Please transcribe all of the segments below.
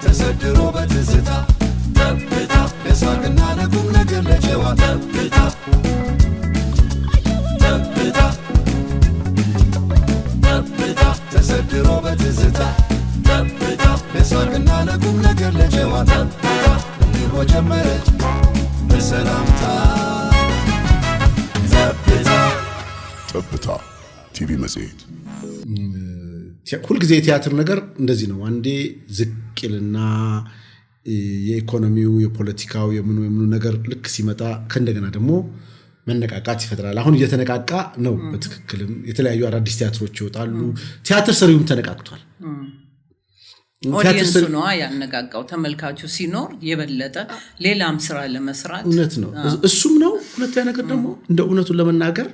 ተሰድሮ በትዝታ ለሳቅና ለቁም ነገር ለጨዋታ ተሰድሮ በትዝታ ለሳቅና ለቁም ነገር ለጨዋታ እንዲሁ ጀመረች በሰላምታ ጠብታ ቲቪ መጽሔት። ሁልጊዜ የቲያትር ነገር እንደዚህ ነው። አንዴ ዝቅልና የኢኮኖሚው የፖለቲካው የምኑ ነገር ልክ ሲመጣ ከእንደገና ደግሞ መነቃቃት ይፈጥራል። አሁን እየተነቃቃ ነው። በትክክልም የተለያዩ አዳዲስ ቲያትሮች ይወጣሉ። ቲያትር ሰሪውም ተነቃቅቷል። ኦዲየንሱ ነው ያነቃቃው። ተመልካቹ ሲኖር የበለጠ ሌላም ስራ ለመስራት እውነት ነው። እሱም ነው። ሁለተኛ ነገር ደግሞ እንደ እውነቱን ለመናገር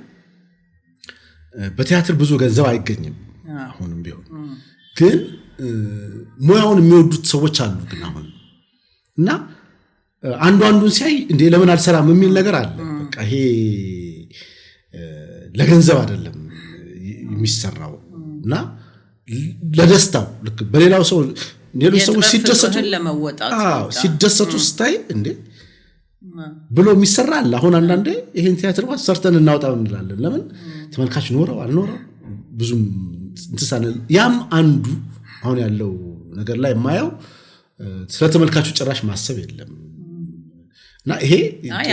በቲያትር ብዙ ገንዘብ አይገኝም። አሁንም ቢሆን ግን ሙያውን የሚወዱት ሰዎች አሉ። ግን አሁን እና አንዱን ሲያይ እንዴ ለምን አልሰራም የሚል ነገር አለ። በቃ ይሄ ለገንዘብ አይደለም የሚሰራው እና ለደስታው ልክ በሌላው ሰው ሌሎች ሰዎች ሲደሰቱ ስታይ እንዴ ብሎ የሚሰራ አለ። አሁን አንዳንዴ ይሄን ቲያትር ሰርተን እናውጣው እንላለን። ለምን ተመልካች ኖረው አልኖረው ብዙም እንትሳነ ያም አንዱ አሁን ያለው ነገር ላይ የማየው ስለ ተመልካቹ ጭራሽ ማሰብ የለም። እና ይሄ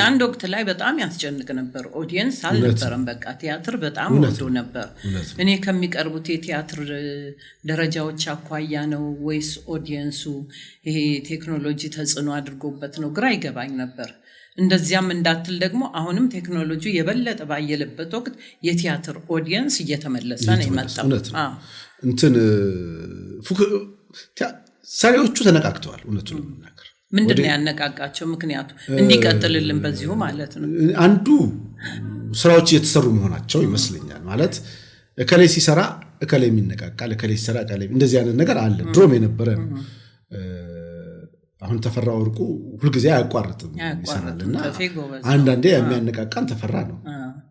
አንድ ወቅት ላይ በጣም ያስጨንቅ ነበር። ኦዲየንስ አልነበረም። በቃ ቲያትር በጣም ወዶ ነበር። እኔ ከሚቀርቡት የቲያትር ደረጃዎች አኳያ ነው ወይስ ኦዲየንሱ ይሄ ቴክኖሎጂ ተጽዕኖ አድርጎበት ነው? ግራ ይገባኝ ነበር። እንደዚያም እንዳትል ደግሞ አሁንም ቴክኖሎጂ የበለጠ ባየለበት ወቅት የቲያትር ኦዲየንስ እየተመለሰ ነው የመጣው። እንትን ሰሪዎቹ ተነቃቅተዋል። እውነቱን ለመናገር ምንድነው ያነቃቃቸው? ምክንያቱ እንዲቀጥልልን በዚሁ ማለት ነው። አንዱ ስራዎች እየተሰሩ መሆናቸው ይመስለኛል። ማለት እከሌ ሲሰራ እከሌ የሚነቃቃል፣ እከሌ ሲሰራ እከሌ እንደዚህ አይነት ነገር አለ። ድሮም የነበረ ነው። አሁን ተፈራ ወርቁ ሁልጊዜ አያቋርጥም ይሰራልና አንዳንዴ የሚያነቃቃን ተፈራ ነው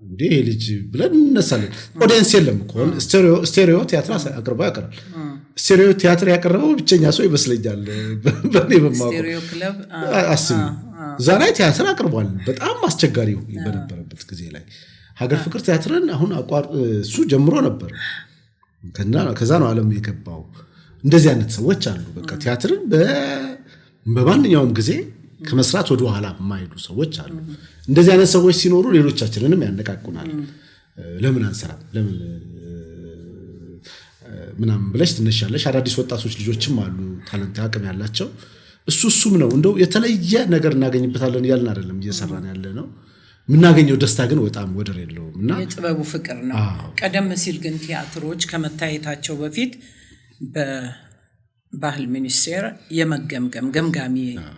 እንዴ ይሄ ልጅ ብለን እንነሳለን። ኦዲየንስ የለም እኮ ስቴሪዮ ቲያትር አቅርቦ ያቀርባል። ስቴሪዮ ቲያትር ያቀርበው ብቸኛ ሰው ይመስለኛል በኔ በማውቀው ስቴሪዮ ክለብ አስቢ እዛ ላይ ቲያትር አቅርቧል። በጣም አስቸጋሪ በነበረበት ጊዜ ላይ ሀገር ፍቅር ቲያትርን አሁን እሱ ጀምሮ ነበር። ከዛ ነው ዓለም የገባው። እንደዚህ አይነት ሰዎች አሉ። በቃ ቲያትርን በማንኛውም ጊዜ ከመስራት ወደ ኋላ የማይሉ ሰዎች አሉ። እንደዚህ አይነት ሰዎች ሲኖሩ ሌሎቻችንንም ያነቃቁናል። ለምን አንሰራም ለምን ምናምን ብለሽ ትነሻለሽ። አዳዲስ ወጣቶች ልጆችም አሉ ታለንት አቅም ያላቸው። እሱም ነው እንደው የተለየ ነገር እናገኝበታለን ያልን አይደለም እየሰራን ያለ ነው። ምናገኘው ደስታ ግን በጣም ወደር የለውም እና የጥበቡ ፍቅር ነው። ቀደም ሲል ግን ቲያትሮች ከመታየታቸው በፊት ባህል ሚኒስቴር የመገምገም ገምጋሚ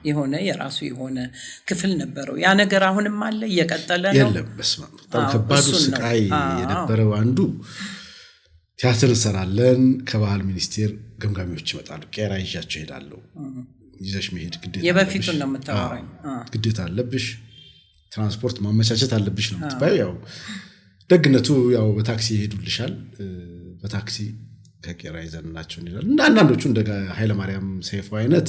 የሆነ የራሱ የሆነ ክፍል ነበረው። ያ ነገር አሁንም አለ እየቀጠለ ነው። የለም በስመ አብ በጣም ከባዱ ስቃይ የነበረው አንዱ ቲያትር እንሰራለን ከባህል ሚኒስቴር ገምጋሚዎች ይመጣሉ። ቄራ ይዣቸው ሄዳለሁ። ይዘሽ መሄድ ግዴታ የበፊቱን ነው የምታወራኝ። ግዴታ አለብሽ። ትራንስፖርት ማመቻቸት አለብሽ ነው የምትባየው። ያው ደግነቱ ያው በታክሲ ይሄዱልሻል። በታክሲ ከቄራ ይዘንናቸው እንላለን። አንዳንዶቹ እንደ ኃይለ ማርያም ሰይፉ አይነት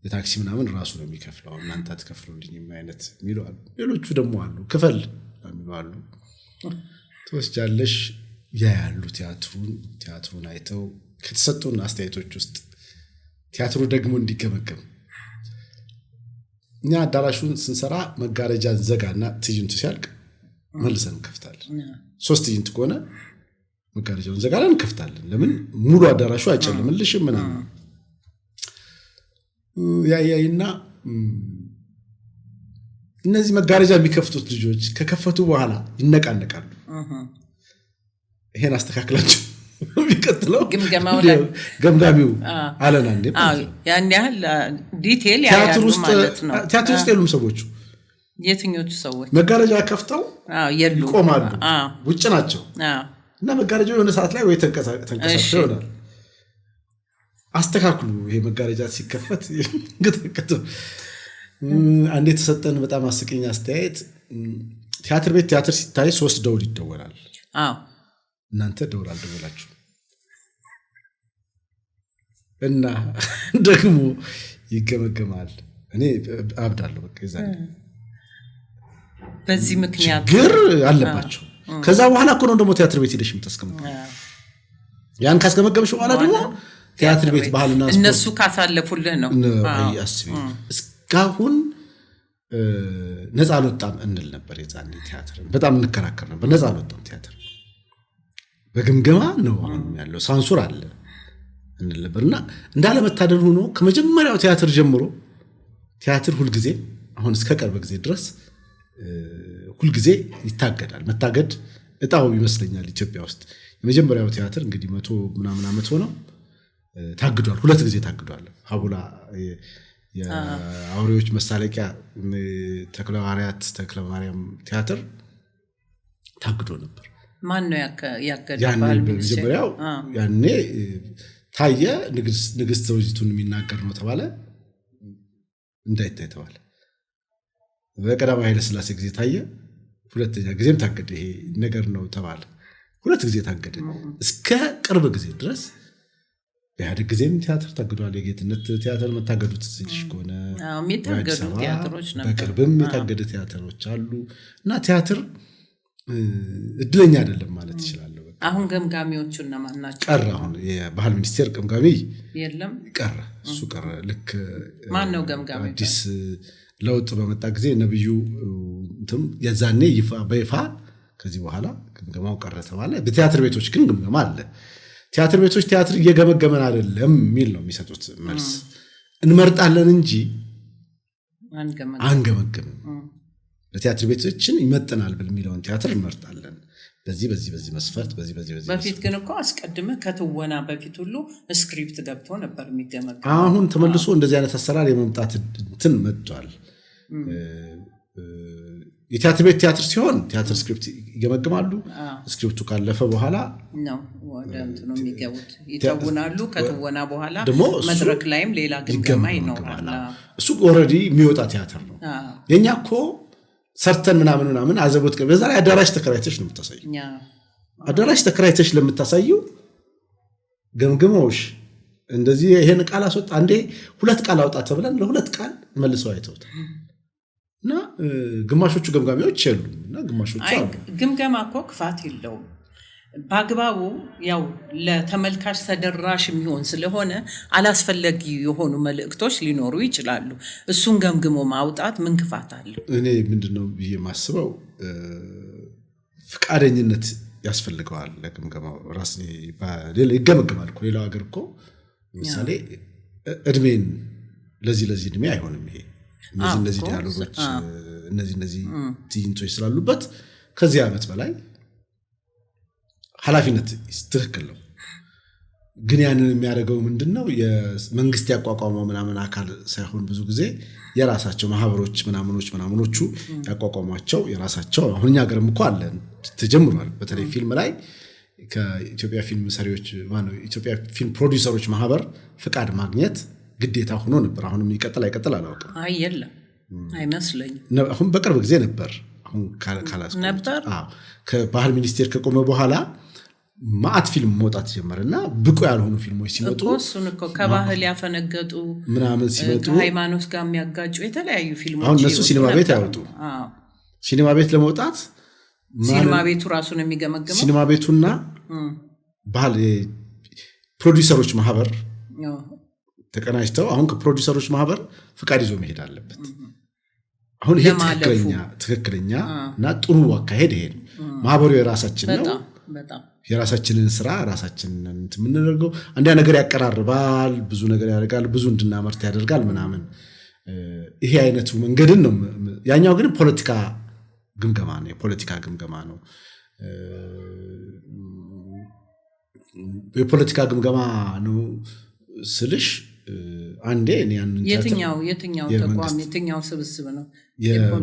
የታክሲ ምናምን ራሱ ነው የሚከፍለው። እናንተ አትከፍሉልኝም አይነት የሚሉ አሉ። ሌሎቹ ደግሞ አሉ ክፈል የሚሉ አሉ። ትወስጃለሽ ያያሉ ቲያትሩን አይተው ከተሰጡን አስተያየቶች ውስጥ ቲያትሩ ደግሞ እንዲገመገም እኛ አዳራሹን ስንሰራ መጋረጃ ዘጋና ትዕይንቱ ሲያልቅ መልሰን እንከፍታለን። 3 ትዕይንት ከሆነ መጋረጃውን ዘጋለን እንከፍታለን። ለምን ሙሉ አዳራሹ አይጨልምልሽም ምናምን ያያይና እነዚህ መጋረጃ የሚከፍቱት ልጆች ከከፈቱ በኋላ ይነቃነቃሉ። ይሄን አስተካክላችሁ የሚቀጥለው ገምጋሚው አለና እንዴ ያን ያህል ዲቴል ያያሉ ማለት ነው። ቲያትር ውስጥ የሉም ሰዎቹ። የትኞቹ ሰዎች መጋረጃ ከፍተው ይቆማሉ፣ ውጭ ናቸው። እና መጋረጃው የሆነ ሰዓት ላይ ወይ ተንቀሳቅሶ ይሆናል። አስተካክሉ። ይሄ መጋረጃ ሲከፈት እንግዲህ አንዴ ተሰጠን በጣም አስቂኝ አስተያየት። ቲያትር ቤት ቲያትር ሲታይ 3 ደውል ይደወላል። እናንተ ደውል አልደወላችሁ እና ደግሞ ይገመገማል። እኔ አብዳለሁ በቃ ይዛል በዚህ ምክንያት ግር አለባቸው። ከዛ በኋላ እኮ ነው ደግሞ ቲያትር ቤት ሄደሽ የምታስቀምጪው። ያን ካስገመገምሽ በኋላ ደግሞ ቲያትር ቤት ባህልና ስፖርት እነሱ ካሳለፉልህ ነው። አስቢ እስካሁን ነፃ አልወጣም እንል ነበር። የዛኔ ቲያትር በጣም እንከራከር ነበር። ነፃ አልወጣም ቲያትር በግምገማ ነው አሁን ያለው ሳንሱር አለ እንል ነበርና እንዳለመታደል ሆኖ ከመጀመሪያው ቲያትር ጀምሮ ቲያትር ሁሉ ጊዜ አሁን እስከ ቅርብ ጊዜ ድረስ ሁሉ ጊዜ ይታገዳል። መታገድ እጣው ይመስለኛል ኢትዮጵያ ውስጥ የመጀመሪያው ቲያትር እንግዲህ 100 ምናምን ዓመት ሆነው ታግዷል። 2 ጊዜ ታግዷል። ሀቡላ የአውሬዎች መሳለቂያ ተክለሐዋርያት ተክለማርያም ቲያትር ታግዶ ነበር። ማን ነው ያገደው? መጀመሪያው ያኔ ታየ። ንግስት ዘውዲቱን የሚናገር ነው ተባለ፣ እንዳይታይ ተባለ። በቀዳማዊ ኃይለ ሥላሴ ጊዜ ታየ። ሁለተኛ ጊዜም ታገደ። ይሄ ነገር ነው ተባለ። 2 ጊዜ ታገደ እስከ ቅርብ ጊዜ ድረስ። በኢህአዴግ ጊዜም ቲያትር ታግዷል። የጌትነት ቲያትር መታገዱት ትልሽ ከሆነ የሚታገዱ ቲያትሮች ነበር። በቅርብም የታገደ ቲያትሮች አሉ እና ቲያትር እድለኛ አይደለም ማለት ይችላል። አሁን ገምጋሚዎቹ እነማን ናቸው? ቀረ። አሁን የባህል ሚኒስቴር ገምጋሚ የለም፣ ቀረ። እሱ ቀረ። ልክ ማን ነው ገምጋሚ? አዲስ ለውጥ በመጣ ጊዜ ነብዩ እንትም የዛኔ በይፋ ከዚህ በኋላ ግምገማው ቀረ ተባለ። በቲያትር ቤቶች ግን ግምገማ አለ። ቲያትር ቤቶች ቲያትር እየገመገመን አይደለም የሚል ነው የሚሰጡት መልስ። እንመርጣለን እንጂ አንገመግምም። ለቲያትር ቤቶችን ይመጥናል በሚለውን ቲያትር እንመርጣለን። በዚህ መስፈርት በዚህ በፊት ግን እኮ አስቀድመ ከትወና በፊት ሁሉ ስክሪፕት ገብቶ ነበር የሚገመገም። አሁን ተመልሶ እንደዚህ አይነት አሰራር የመምጣት እንትን መጥቷል። የቲያትር ቤት ቲያትር ሲሆን ቲያትር ስክሪፕት ይገመግማሉ። ስክሪፕቱ ካለፈ በኋላ ነው ወደ እንትኑ የሚገቡት፣ ይተውናሉ። ከትወና በኋላ መድረክ ላይም ሌላ ግምገማ ይኖራል። እሱ ኦልሬዲ የሚወጣ ቲያትር ነው። የኛ እኮ ሰርተን ምናምን አዘቦት በዛ ላይ አዳራሽ ተከራይተሽ ነው የምታሳዩ። አዳራሽ ተከራይተሽ ለምታሳዩ ገምግሞሽ እንደዚህ ይሄን ቃል አስወጣ አንዴ 2 ቃል አውጣ ተብለን ለ2 ቃል መልሰው አይተውታል። እና ግማሾቹ ገምጋሚዎች የሉምና ግማሾቹ አሉ። ግምገማ እኮ ክፋት የለውም። በአግባቡ ያው ለተመልካች ተደራሽ የሚሆን ስለሆነ አላስፈላጊ የሆኑ መልእክቶች ሊኖሩ ይችላሉ። እሱን ገምግሞ ማውጣት ምን ክፋት አለው? እኔ ምንድነው ብዬ ማስበው ፍቃደኝነት ያስፈልገዋል ለግምገማው። ራስ ይገመግማል እኮ ሌላው ሀገር እኮ ለምሳሌ እድሜን ለዚህ እድሜ አይሆንም ይሄ እነዚህ ዲያሎጎች እነዚህ ትዕይንቶች ስላሉበት ከዚህ ዓመት በላይ ኃላፊነት ትክክል ነው። ግን ያንን የሚያደርገው ምንድነው የመንግስት ያቋቋመው ምናምን አካል ሳይሆን ብዙ ጊዜ የራሳቸው ማህበሮች ምናምኖቹ ያቋቋሟቸው የራሳቸው አሁን እኛ ሀገርም እኮ አለ ተጀምሯል። በተለይ ፊልም ላይ ከኢትዮጵያ ፊልም ሰሪዎች ኢትዮጵያ ፊልም ፕሮዲዩሰሮች ማህበር ፍቃድ ማግኘት ግዴታ ሆኖ ነበር። አሁንም ይቀጥል አይቀጥል አላውቅም። የለም አይመስለኝም። አሁን በቅርብ ጊዜ ነበር። አሁን ካላስ ነበር። ከባህል ሚኒስቴር ከቆመ በኋላ ማአት ፊልም መውጣት ጀመረና ብቁ ያልሆኑ ፊልሞች ሲመጡ እሱን እኮ ከባህል ያፈነገጡ ምናምን ሲመጡ ሃይማኖት ጋር የሚያጋጩ የተለያዩ ፊልሞች አሁን እነሱ ሲኒማ ቤት ያወጡ ሲኒማ ቤት ለመውጣት ሲኒማ ቤቱ ራሱን የሚገመግመው ሲኒማ ቤቱና ባህል ፕሮዲዩሰሮች ማህበር ተቀናጅተው አሁን ከፕሮዲዩሰሮች ማህበር ፍቃድ ይዞ መሄድ አለበት። አሁን ይሄ ትክክለኛ እና ጥሩ አካሄድ ይሄ ነው። ማህበሩ የራሳችን ነው። የራሳችንን ስራ ራሳችንን የምንደርገው አንድ ነገር ያቀራርባል፣ ብዙ ነገር ያደርጋል፣ ብዙ እንድናመርት ያደርጋል ምናምን። ይሄ አይነቱ መንገድን ነው። ያኛው ግን ፖለቲካ ግምገማ ነው። የፖለቲካ ግምገማ ነው። የፖለቲካ ግምገማ ነው ስልሽ አንዴ የትኛው ተቋም የትኛው ስብስብ ነው?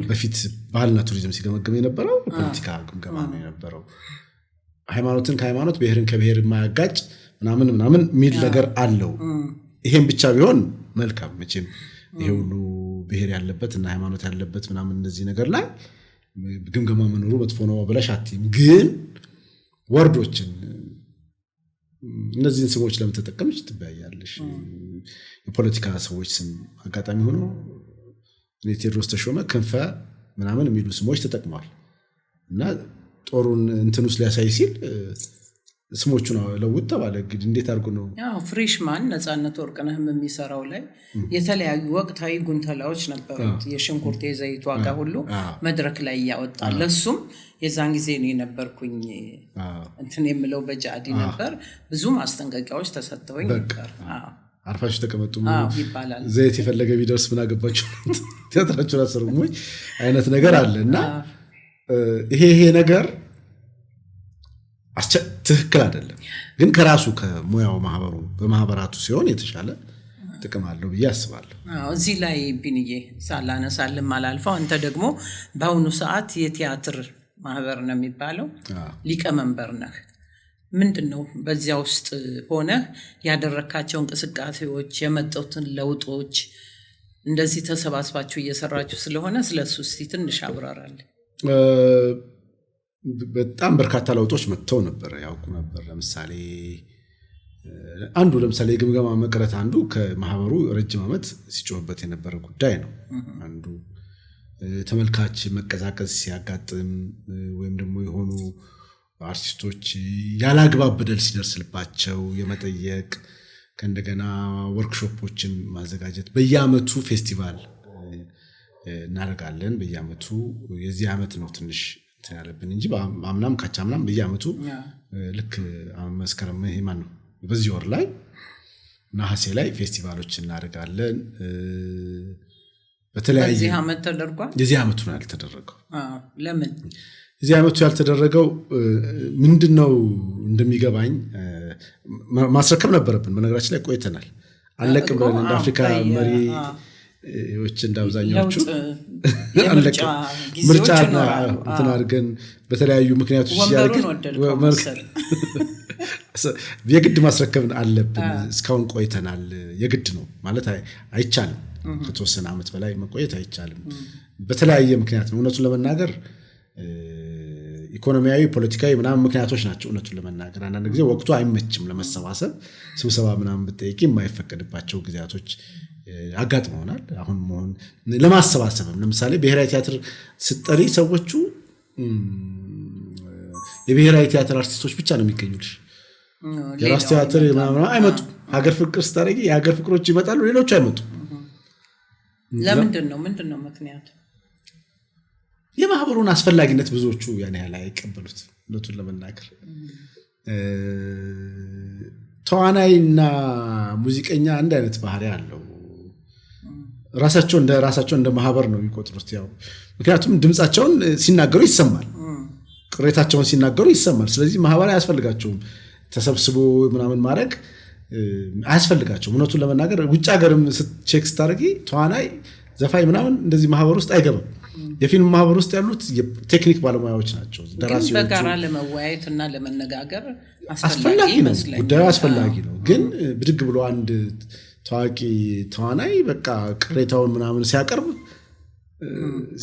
በፊት ባህልና ቱሪዝም ሲገመግም የነበረው ፖለቲካ ግምገማ ነው የነበረው። ሃይማኖትን ከሃይማኖት ብሔርን ከብሔር የማያጋጭ ምናምን የሚል ነገር አለው። ይሄን ብቻ ቢሆን መልካም። መቼም ይሄ ሁሉ ብሔር ያለበት እና ሃይማኖት ያለበት ምናምን እነዚህ ነገር ላይ ግምገማ መኖሩ መጥፎ ነው ብለሽ አትይም። ግን ወርዶችን እነዚህን ስሞች ለምን ተጠቀምሽ ትባያለሽ። የፖለቲካ ሰዎች ስም አጋጣሚ ሆኖ ቴዎድሮስ ተሾመ፣ ክንፈ ምናምን የሚሉ ስሞች ተጠቅመዋል እና ጦሩን እንትኑስ ሊያሳይ ሲል ስሞቹን ለውጥ ተባለ። እንግዲህ እንዴት አድርጎ ነው ፍሬሽማን ነፃነት ወርቅነህም የሚሰራው ላይ የተለያዩ ወቅታዊ ጉንተላዎች ነበሩት። የሽንኩርት የዘይት ዋጋ ሁሉ መድረክ ላይ ያወጣል። ለሱም የዛን ጊዜ ነው የነበርኩኝ እንትን የምለው በጃዲ ነበር። ብዙ ማስጠንቀቂያዎች ተሰጥተውኝ ነበር። አርፋችሁ ተቀመጡ ይባላል። ዘይት የፈለገ ቢደርስ ምን አገባችሁ ቲያትራችሁን አሰሩም ወይ አይነት ነገር አለ እና ይሄ ነገር ትክክል አይደለም። ግን ከራሱ ከሙያው ማህበሩ በማህበራቱ ሲሆን የተሻለ ጥቅም አለው ብዬ አስባለሁ። እዚህ ላይ ቢንዬ ሳላነሳልም አላልፈው አንተ ደግሞ በአሁኑ ሰዓት የቲያትር ማህበር ነው የሚባለው ሊቀመንበር ነህ። ምንድነው በዚያ ውስጥ ሆነ ያደረካቸው እንቅስቃሴዎች የመጡትን ለውጦች እንደዚህ ተሰባስባችሁ እየሰራችሁ ስለሆነ ስለሱ እስቲ ትንሽ አብራራል። በጣም በርካታ ለውጦች መጥተው ነበር ያውቁ ነበር። ለምሳሌ የግምገማ መቅረት አንዱ ከማህበሩ ረጅም ዓመት ሲጮህበት የነበረ ጉዳይ ነው። አንዱ ተመልካች መቀዛቀዝ ሲያጋጥም ወይም ደግሞ የሆኑ አርቲስቶች ያላግባብ በደል ሲደርስልባቸው የመጠየቅ ከእንደገና ወርክሾፖችን ማዘጋጀት በየዓመቱ ፌስቲቫል እናደርጋለን። በየዓመቱ የዚህ ዓመት ነው ትንሽ ያለብን እንጂ አምናም ካቻምናም በየዓመቱ ልክ መስከረም ማን ነው በዚህ ወር ላይ ነሐሴ ላይ ፌስቲቫሎች እናደርጋለን። በተለያየ የዚህ ዓመት ተደርጓል። የዚህ ዓመቱ ነው ያልተደረገው። ለምን የዚህ ዓመቱ ያልተደረገው ምንድነው እንደሚገባኝ ማስረከብ ነበረብን። በነገራችን ላይ ቆይተናል አለቅም ብለን እንደ አፍሪካ መሪዎች እንዳብዛኛዎቹ ምርጫ እንትን አድርገን በተለያዩ ምክንያቶች የግድ ማስረከብ አለብን። እስካሁን ቆይተናል። የግድ ነው ማለት አይቻልም። ከተወሰነ ዓመት በላይ መቆየት አይቻልም። በተለያየ ምክንያት ነው። እውነቱን ለመናገር ኢኮኖሚያዊ፣ ፖለቲካዊ ምናምን ምክንያቶች ናቸው። እውነቱን ለመናገር አንዳንድ ጊዜ ወቅቱ አይመችም ለመሰባሰብ። ስብሰባ ምናምን ብትጠይቂ የማይፈቀድባቸው ጊዜያቶች አጋጥመውናል። አሁን መሆን ለማሰባሰብም ለምሳሌ ብሔራዊ ቲያትር ስጠሪ ሰዎቹ የብሔራዊ ቲያትር አርቲስቶች ብቻ ነው የሚገኙልሽ። የራስ ቲያትር ምናምን አይመጡ። ሀገር ፍቅር ስታደርጊ የሀገር ፍቅሮች ይመጣሉ፣ ሌሎቹ አይመጡ። ለምንድን ነው ምክንያቱ? የማህበሩን አስፈላጊነት ብዙዎቹ ያን ያህል አይቀበሉት። እውነቱን ለመናገር ተዋናይና ሙዚቀኛ አንድ አይነት ባህሪ አለው። ራሳቸው እንደ ማህበር ነው የሚቆጥሩት። ያው ምክንያቱም ድምጻቸውን ሲናገሩ ይሰማል፣ ቅሬታቸውን ሲናገሩ ይሰማል። ስለዚህ ማህበር አያስፈልጋቸውም። ተሰብስቦ ምናምን ማድረግ አያስፈልጋቸውም። እውነቱን ለመናገር ውጭ ሀገርም ቼክ ስታደርጊ ተዋናይ፣ ዘፋኝ ምናምን እንደዚህ ማህበር ውስጥ አይገባም። የፊልም ማህበር ውስጥ የቴክኒክ ባለሙያዎች ናቸው። ደራሲዎቹ በጋራ ለመወያየት እና ለመነጋገር አስፈላጊ ነው። ጉዳዩ አስፈላጊ ነው። ግን ብድግ ብሎ አንድ ታዋቂ ተዋናይ በቃ ቅሬታውን ምናምን ሲያቀርብ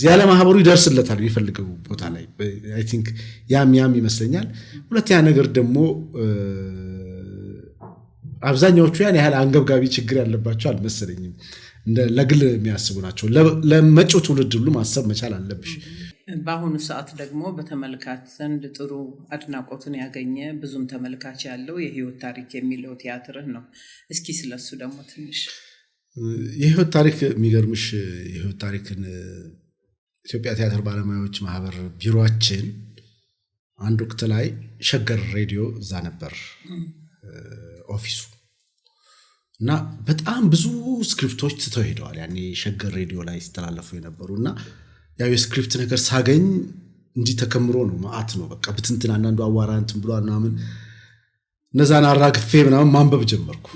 ያለ ማህበሩ ይደርስለታል የሚፈልገው ቦታ ላይ። አይ ቲንክ ያም ይመስለኛል። ሁለተኛ ነገር ደግሞ አብዛኛዎቹ ያን ያህል አንገብጋቢ ችግር ያለባቸው አልመሰለኝም። ለግል የሚያስቡ ናቸው። ለመጪው ትውልድ ሁሉ ማሰብ መቻል አለብሽ። በአሁኑ ሰዓት ደግሞ በተመልካች ዘንድ ጥሩ አድናቆትን ያገኘ ብዙም ተመልካች ያለው የህይወት ታሪክ የሚለው ቲያትርህ ነው። እስኪ ስለሱ ደግሞ ትንሽ። የህይወት ታሪክ የሚገርምሽ የህይወት ታሪክን ኢትዮጵያ ቲያትር ባለሙያዎች ማህበር ቢሮአችን አንድ ወቅት ላይ ሸገር ሬዲዮ እዛ ነበር ኦፊሱ እና በጣም ብዙ ስክሪፕቶች ትተው ሄደዋል። ያኔ ሸገር ሬዲዮ ላይ ሲተላለፉ የነበሩና ያው የስክሪፕት ነገር ሳገኝ እንዲህ ተከምሮ ነው ማአት ነው በቃ ብትንትን አንዳንዱ አዋራ እንትን ብሏል ምናምን እነዛን አራግፌ ምናምን ማንበብ ጀመርኩ።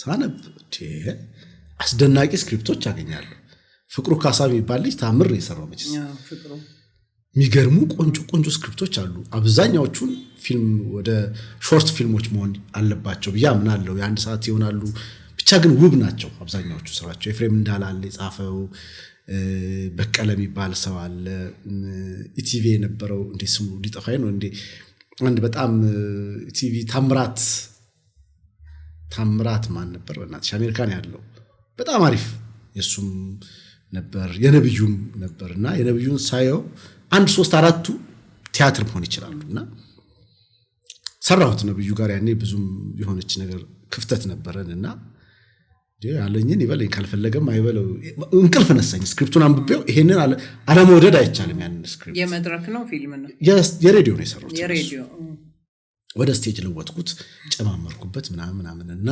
ሳነብ አስደናቂ ስክሪፕቶች አገኛለሁ። ፍቅሩ ካሳ የሚባል ልጅ ታምር የሰራው መቼስ የሚገርሙ ቆንጆ ስክሪፕቶች አሉ። አብዛኛዎቹን ፊልም ወደ ሾርት ፊልሞች መሆን አለባቸው ብዬ አምናለሁ። የአንድ ሰዓት ይሆናሉ ብቻ ግን ውብ ናቸው አብዛኛዎቹ ስራቸው። ኤፍሬም እንዳላል የጻፈው በቀለ የሚባል ሰው አለ ኢቲቪ የነበረው እንደ ስሙ ሊጠፋኝ ነው እንደ አንድ በጣም ኢቲቪ ታምራት ማን ነበር በእናትሽ አሜሪካን ያለው በጣም አሪፍ የሱም ነበር የነብዩም ነበርና የነብዩን ሳየው 1 3 4ቱ ቲያትር መሆን ይችላሉና ሰራሁት ነብዩ ጋር ያኔ ብዙም የሆነች ነገር ክፍተት ነበረንና ያለኝን ይበለኝ ካልፈለገም አይበለው እንቅልፍ ነሳኝ ስክሪፕቱን አንብቤው ይሄንን አለመውደድ አይቻልም ያን ስክሪፕት የመድረክ ነው ፊልም ነው የሬዲዮ ነው የሰራሁት የሬዲዮ ወደ ስቴጅ ለወጥኩት ጨማመርኩበት ምናምንና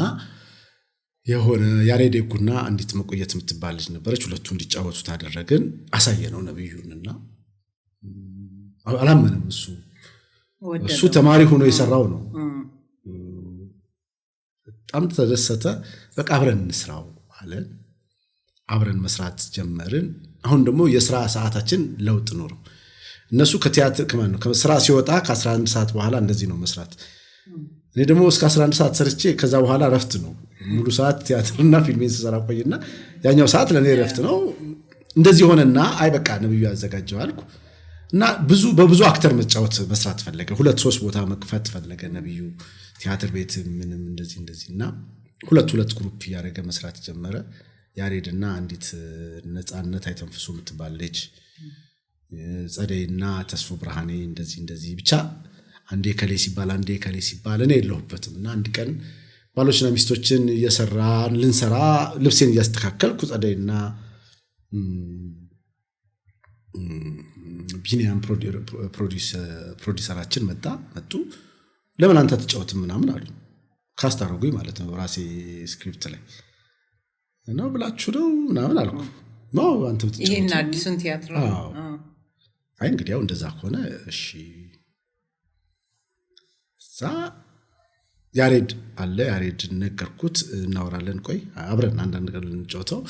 የሆነ ያሬዴጉና አንዲት መቆየት የምትባል ልጅ ነበረች ሁለቱ እንዲጫወቱ ታደረገን አሳየነው ነብዩንና አላመነም እሱ ተማሪ ሆኖ የሰራው ነው በጣም ተደሰተ በቃ አብረን እንስራው አለን አብረን መስራት ጀመርን አሁን ደግሞ የሥራ ሰዓታችን ለውጥ ኖሮ እነሱ ከቲያትር ከማን ነው ከሥራ ሲወጣ ከ11 ሰዓት በኋላ እንደዚህ ነው መስራት እኔ ደግሞ እስከ 11 ሰዓት ሰርቼ ከዛ በኋላ ረፍት ነው ሙሉ ሰዓት ቲያትርና ፊልሜን ሰራ ቆይና ያኛው ሰዓት ለኔ ረፍት ነው እንደዚህ ሆነና አይ በቃ ነብዩ ያዘጋጀው አልኩ እና በብዙ አክተር መጫወት መስራት ፈለገ 2-3 ቦታ መክፈት ፈለገ ነብዩ ቲያትር ቤት ምንም እንደዚህና ሁለት ግሩፕ ያደረገ መስራት ጀመረ ያሬድና አንዲት ነፃነት አይተንፍሱ የምትባል ልጅ ጸደይና ተስፉ ብርሃኔ እንደዚህ ብቻ አንዴ ከሌ ሲባል እኔ የለሁበትምና አንድ ቀን ባሎችና ሚስቶችን እየሰራን ልንሰራ ልብሴን እያስተካከልኩ ጸደይና ቢኒያም ፕሮዲዩሰራችን መጡ ለምን አንተ ተጫወት ምናምን አሉ ካስት አደረጉኝ ማለት ነው ራሴ ስክሪፕት ላይ ነው ብላችሁ ነው ምናምን አልኩ ነው አንተ ተጫወት ይሄን አዲሱን ቲያትር አይ እንግዲህ ያው እንደዛ ከሆነ እሺ ያሬድ ነገርኩት እናወራለን ቆይ አብረን አንዳንድ ነገር ልንጫወተው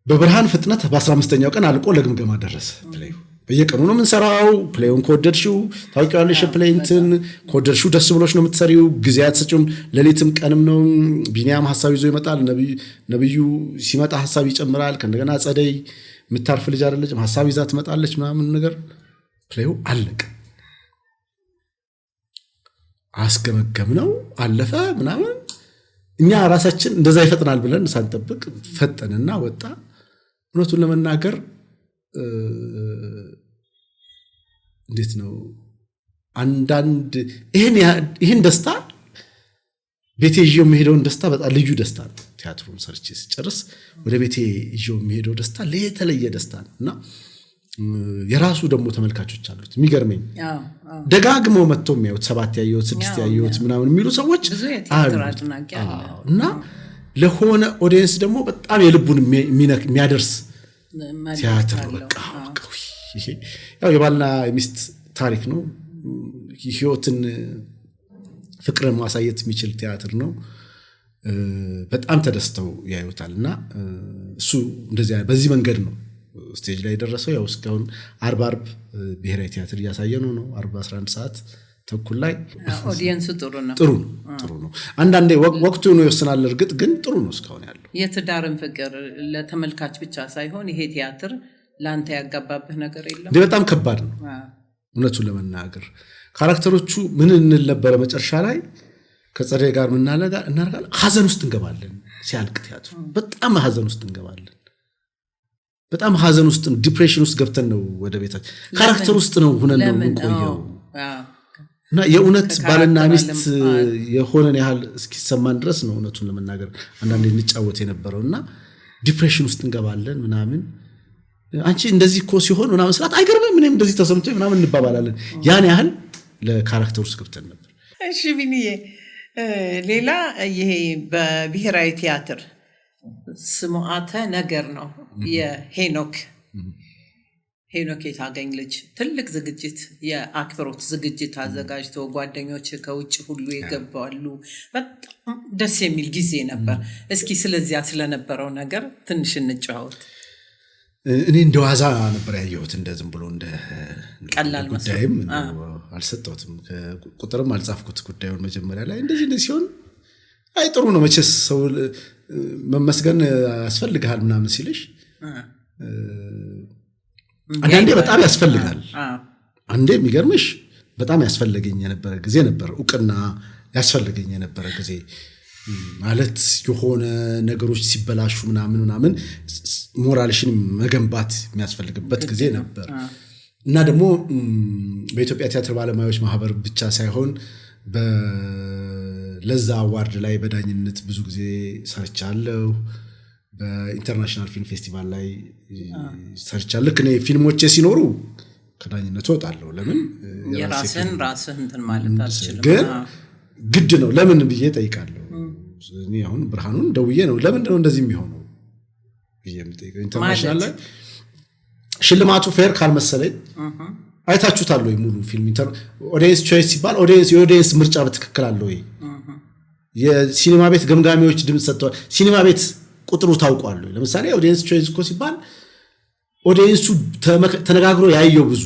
በብርሃን ፍጥነት በ15ኛው ቀን አልቆ ለግምገማ ደረሰ ፕሌዩ በየቀኑ ነው የምንሰራው ፕሌዩን ኮደርሽው ታውቂዋለሽ ፕሌይንትን ኮደርሽው ደስ ብሎሽ ነው የምትሰሪው ጊዜ አትሰጪም ለሌትም ቀንም ነው ቢኒያም ሐሳብ ይዞ ይመጣል ነብዩ ሲመጣ ሐሳብ ይጨምራል ከእንደገና ጸደይ የምታርፍ ልጅ አይደለችም ሐሳብ ይዛ ትመጣለች ምናምን ነገር ፕሌዩ አለቀ አስገመገምነው አለፈ ምናምን እኛ ራሳችን እንደዛ ይፈጥናል ብለን ሳንጠብቅ ፈጠንና ወጣ እውነቱን ለመናገር እንዴት ነው አንዳንድ ይሄን ደስታ ቤቴ ይዤው የሚሄደውን ደስታ በጣም ልዩ ደስታ ነው ቲያትሩን ሰርቼ ሲጨርስ ወደ ቤቴ ይዤው የሚሄደው ደስታ ለየተለየ ደስታ ነውና የራሱ ደግሞ ተመልካቾች አሉት የሚገርመኝ ደጋግመው መጥተው የሚያዩት 7 ያዩት 6 ያዩት ምናምን የሚሉ ሰዎች እና ለሆነ ኦዲየንስ ደግሞ በጣም የልቡን የሚያደርስ ቲያትር ነው በቃ ይሄ ያው የባልና የሚስት ታሪክ ነው ህይወትን ፍቅርን ማሳየት የሚችል ቲያትር ነው በጣም ተደስተው ያዩታልና እሱ እንደዚህ በዚህ መንገድ ነው ስቴጅ ላይ ደረሰው ያው እስካሁን አርብ ብሔራዊ ቲያትር ያሳየነው ነው 11 ሰዓት ተኩል ላይ ኦዲየንሱ ጥሩ ነው አንዳንዴ ወቅቱ ነው ይወስናል እርግጥ ግን ጥሩ ነው እስካሁን ያለው የትዳርን ፍቅር ለተመልካች ብቻ ሳይሆን ይሄ ቲያትር ላንተ ያጋባብህ ነገር የለም በጣም ከባድ ነው እውነቱን ለመናገር ካራክተሮቹ ምን እንነበረ መጨረሻ ላይ ከጸደይ ጋር ምን እናደርጋለን ሐዘን ውስጥ እንገባለን ሲያልቅ ቲያትሩ በጣም ሐዘን ውስጥ እንገባለን በጣም ሐዘን ውስጥ ዲፕሬሽን ውስጥ ገብተን ነው ወደ ቤታችን ካራክተር ውስጥ ነው ሆነን ነው የምንቆየው እና የእውነት ባልና ሚስት የሆነን ያህል እስኪሰማን ድረስ ነው እውነቱን ለመናገር አንዳንዴ እንጫወት የነበረውና ዲፕሬሽን ውስጥ እንገባለን ምናምን አንቺ እንደዚህ እኮ ሲሆን ምናምን ስላት አይገርምም ምንም እንደዚህ ተሰምቶ ምናምን እንባባላለን ያን ያህል ለካራክተር ውስጥ ገብተን ነበር እሺ ቢኒዬ ሌላ ይሄ በብሔራዊ ቲያትር ስሙዓተ ነገር ነው የሄኖክ የታገኝ ልጅ ትልቅ ዝግጅት የአክብሮት ዝግጅት አዘጋጅቶ ጓደኞች ከውጭ ሁሉ የገባሉ በጣም ደስ የሚል ጊዜ ነበር እስኪ ስለዚያ ስለነበረው ነገር ትንሽ እንጫወት እኔ እንደዋዛ ነበር ያየሁት እንደዝም ብሎ እንደ ቀላል ጉዳይም አልሰጠሁትም ቁጥርም አልጻፍኩት ጉዳዩን መጀመሪያ ላይ እንደዚህ ሲሆን አይ ጥሩ ነው መቼስ ሰው መመስገን ያስፈልጋል ምናምን ሲልሽ አንዳንዴ በጣም ያስፈልጋል። አንዴ የሚገርምሽ በጣም ያስፈልገኝ የነበረ ጊዜ ነበር፣ እውቅና ያስፈልገኝ የነበረ ጊዜ ማለት የሆነ ነገሮች ሲበላሹ ምናምን ሞራልሽን መገንባት የሚያስፈልግበት ጊዜ ነበር እና ደግሞ በኢትዮጵያ ቲያትር ባለሙያዎች ማህበር ብቻ ሳይሆን በለዛ አዋርድ ላይ በዳኝነት ብዙ ጊዜ ሰርቻለሁ። በኢንተርናሽናል ፊልም ፌስቲቫል ላይ ሰርቻለሁ። ልክ እኔ ፊልሞቼ ሲኖሩ ከዳኝነቱ እወጣለሁ። ለምን የራስህን እንትን ማለት አትችልም፣ ግን ግድ ነው። ለምን ብዬ ጠይቃለሁ። እኔ አሁን ብርሃኑን ደውዬ ነው ለምንድን ነው እንደዚህ የሚሆነው ብዬ የምጠይቀው። ኢንተርናሽናል ላይ ሽልማቱ ፌር ካልመሰለኝ አይታችሁታል ወይ ሙሉ ፊልም ኦዲየንስ ቾይስ ሲባል የኦዲየንስ ምርጫ በትክክል አለ ወይ? የሲኒማ ቤት ገምጋሚዎች ድምፅ ሰጥተዋል። ሲኒማ ቤት ቁጥሩ ታውቋል ወይ? ለምሳሌ ኦዲየንስ ቾይስ እኮ ሲባል ኦዲየንሱ ተነጋግሮ ያየው ብዙ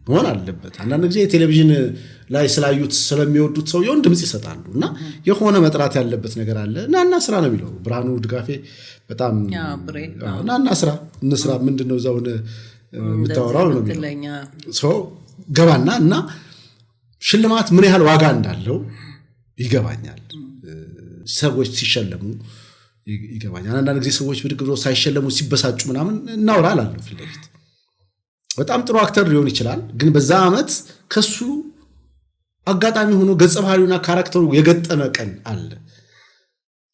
መሆን አለበት። አንዳንድ ጊዜ ቴሌቪዥን ላይ ስላዩት ስለሚወዱት ሰውየውን ድምፅ ይሰጣሉ እና የሆነ መጥራት ያለበት ነገር አለ። ናና ስራ ነው የሚለው ብርሃኑ ድጋፌ በጣም ናና እንስራ ምንድነው እዛው የምታወራው ነው የሚለው ሰው ገባና እና ሽልማት ምን ያህል ዋጋ እንዳለው ይገባኛል። ሰዎች ሲሸለሙ ይገባኛል። አንዳንድ ጊዜ ሰዎች ብድግ ብለው ሳይሸለሙ ሲበሳጩ ምናምን እናወራለን ፊት ለፊት። በጣም ጥሩ አክተር ሊሆን ይችላል፣ ግን በዛ ዓመት ከሱ አጋጣሚ ሆኖ ገጸ ባህሪውና ካራክተሩ የገጠመ ቀን አለ።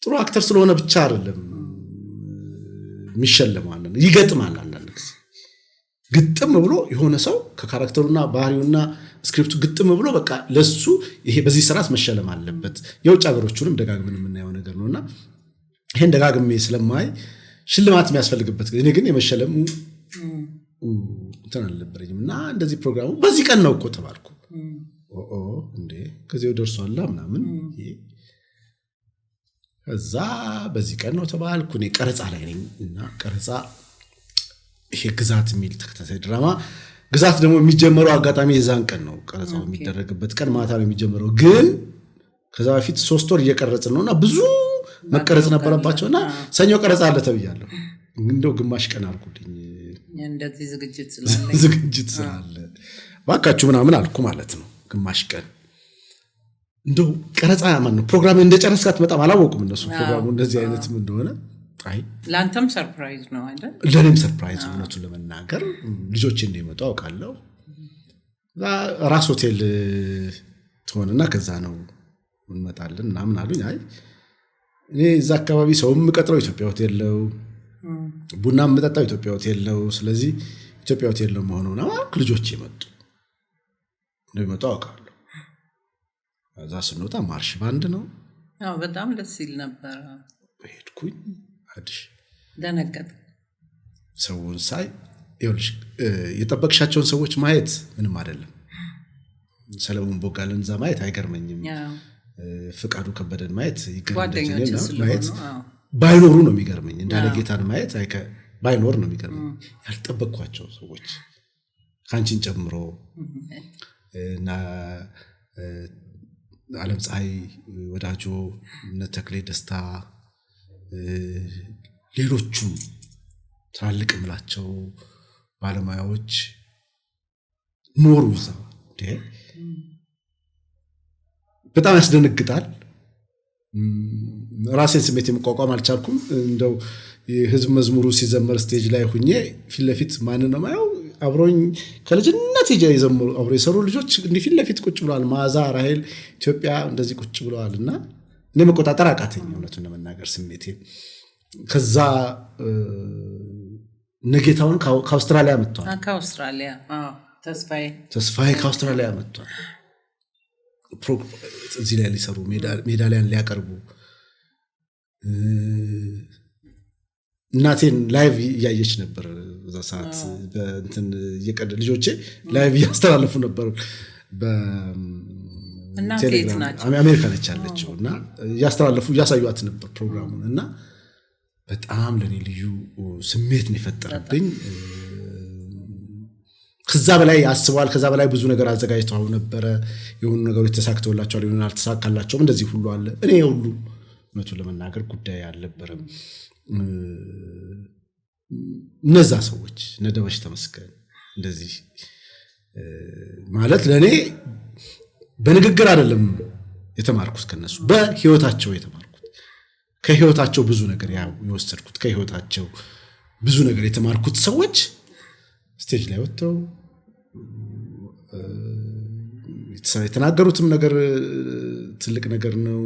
ጥሩ አክተር ስለሆነ ብቻ አይደለም የሚሸለመው፣ ይገጥማል። አንዳንድ ጊዜ ግጥም ብሎ የሆነ ሰው ከካራክተሩና ባህሪውና ስክሪፕቱ ግጥም ብሎ በቃ ለሱ ይሄ በዚህ ስርዓት መሸለም አለበት። የውጭ ሀገሮቹንም ደጋግመን የምናየው ነገር ነውና ይሄን ደጋግሜ ስለማይ ሽልማት የሚያስፈልግበት እኔ ግን የመሸለም እንትን አልነበረኝም እና እንደዚህ ፕሮግራሙ በዚህ ቀን ነው እኮ ተባልኩ። እንዴ ከዚያው ደርሷል ምናምን እዛ በዚህ ቀን ነው ተባልኩ። እኔ ቀረጻ ላይ ነኝ እና ቀረጻ ይሄ ግዛት የሚል ተከታታይ ድራማ ግዛት ደግሞ የሚጀመረው አጋጣሚ የዛን ቀን ነው። ቀረጻው የሚደረግበት ቀን ማታ ነው የሚጀመረው። ግን ከዛ በፊት 3 ወር እየቀረጽን ነውና ብዙ መቀረጽ ነበረባቸውና ሰኞ ቀረጻ አለ ተብያለሁ። እንደው ግማሽ ቀን አልኩልኝ እንደዚህ ዝግጅት ስላለ ባካችሁ ምናምን አልኩ ማለት ነው። ግማሽ ቀን እንደው ቀረጻ ማን ነው ፕሮግራም እንደጨረስክ አትመጣም አላወቁም እነሱ ፕሮግራሙ እንደዚህ አይነትም እንደሆነ። አይ ላንተም ሰርፕራይዝ ነው አይደል? ለኔም ሰርፕራይዝ ነው እውነቱን ለመናገር። ልጆች እንደሚመጡ አውቃለሁ። ራስ ሆቴል ትሆንና ከዛ ነው እንመጣለን ምናምን አሉኝ። አይ እኔ እዛ አካባቢ ሰውም ቀጥረው ኢትዮጵያ ሆቴል ነው፣ ቡናም መጠጣው ኢትዮጵያ ሆቴል ነው። ስለዚህ ኢትዮጵያ ሆቴል ነው መሆኑና ልጆች እንደሚመጡ አውቃለሁ። እዛ ስንወጣ ማርሽ ባንድ ነው። በጣም ደስ ይል ነበር። ሄድኩኝ። አዲስ ደነገጥ ሰውን ሳይ ይኸውልሽ የጠበቅሻቸውን ሰዎች ማየት ምንም አይደለም። ሰለሞን ቦጋለን እዛ ማየት አይገርመኝም። ፍቃዱ ከበደን ማየት ይገርመኛል። ማየት ባይኖሩ ነው የሚገርመኝ። እንዳለ ጌታን ማየት ባይኖር ነው የሚገርመኝ። ያልጠበቅኳቸው ሰዎች ካንቺን ጨምሮ እና ዓለም ፀሐይ ወዳጆ፣ እነ ተክሌ ደስታ፣ ሌሎቹም ትላልቅ ምላቸው ባለሙያዎች ኖሩ እዛ። በጣም ያስደነግጣል። ራሴን ስሜት የመቋቋም አልቻልኩም። እንደው የህዝብ መዝሙሩ ሲዘመር ስቴጅ ላይ ሁኜ ፊት ለፊት ማንን ነው ማየው? አብሮኝ ከልጅነት የዘመሩ አብሮ የሰሩ ልጆች እንዲህ ፊት ለፊት ቁጭ ብለዋል። ማዛ፣ ራሄል፣ ኢትዮጵያ እንደዚህ ቁጭ ብለዋል እና እኔ መቆጣጠር አቃተኝ እውነቱን ለመናገር ስሜቴ። ከዛ ነጌታውን ከአውስትራሊያ መጥቷል። ከአውስትራሊያ ተስፋዬ ከአውስትራሊያ መጥቷል። እዚህ ላይ ሊሰሩ ሜዳሊያን ሊያቀርቡ እናቴን ላይቭ እያየች ነበር በዛ ሰዓት። በእንትን እየቀደ ልጆቼ ላይቭ እያስተላለፉ ነበር በቴሌግራም። አሜሪካ ነች ያለችው እና እያስተላለፉ እያሳዩት ነበር ፕሮግራሙን እና በጣም ለኔ ልዩ ስሜት ነው የፈጠረብኝ። ከዛ በላይ አስበዋል። ከዛ በላይ ብዙ ነገር አዘጋጅተው ነበረ። የሆኑ ነገሮች ተሳክተውላቸዋል፣ የሆኑ አልተሳካላቸውም። እንደዚህ ሁሉ አለ። እኔ ሁሉ እውነቱን ለመናገር ጉዳይ አልነበረም። እነዛ ሰዎች ነደበሽ ተመስገን እንደዚህ ማለት ለኔ በንግግር አይደለም የተማርኩት ከነሱ በህይወታቸው የተማርኩት ከህይወታቸው ብዙ ነገር የወሰድኩት ከህይወታቸው ብዙ ነገር የተማርኩት ሰዎች ስቴጅ ላይ ወጥተው የተናገሩትም ነገር ትልቅ ነገር ነው።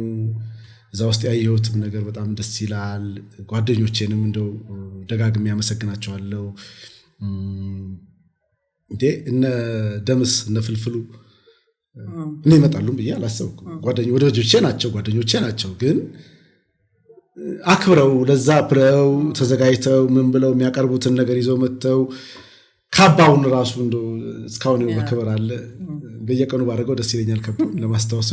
እዛ ውስጥ ያየሁትም ነገር በጣም ደስ ይላል። ጓደኞቼንም እንደው ደጋግሜ ያመሰግናቸዋለሁ። እነ ደምስ እነ ፍልፍሉ እኔ ይመጣሉም ብዬ አላሰብኩም። ጓደኞቼ ናቸው ግን አክብረው ለዛ ብለው ተዘጋጅተው ምን ብለው የሚያቀርቡትን ነገር ይዘው መጥተው ካባውን ራሱ እንደው እስካሁን በክብር አለ። በየቀኑ ባደረገው ደስ ይለኛል ካባውን ለማስታወስ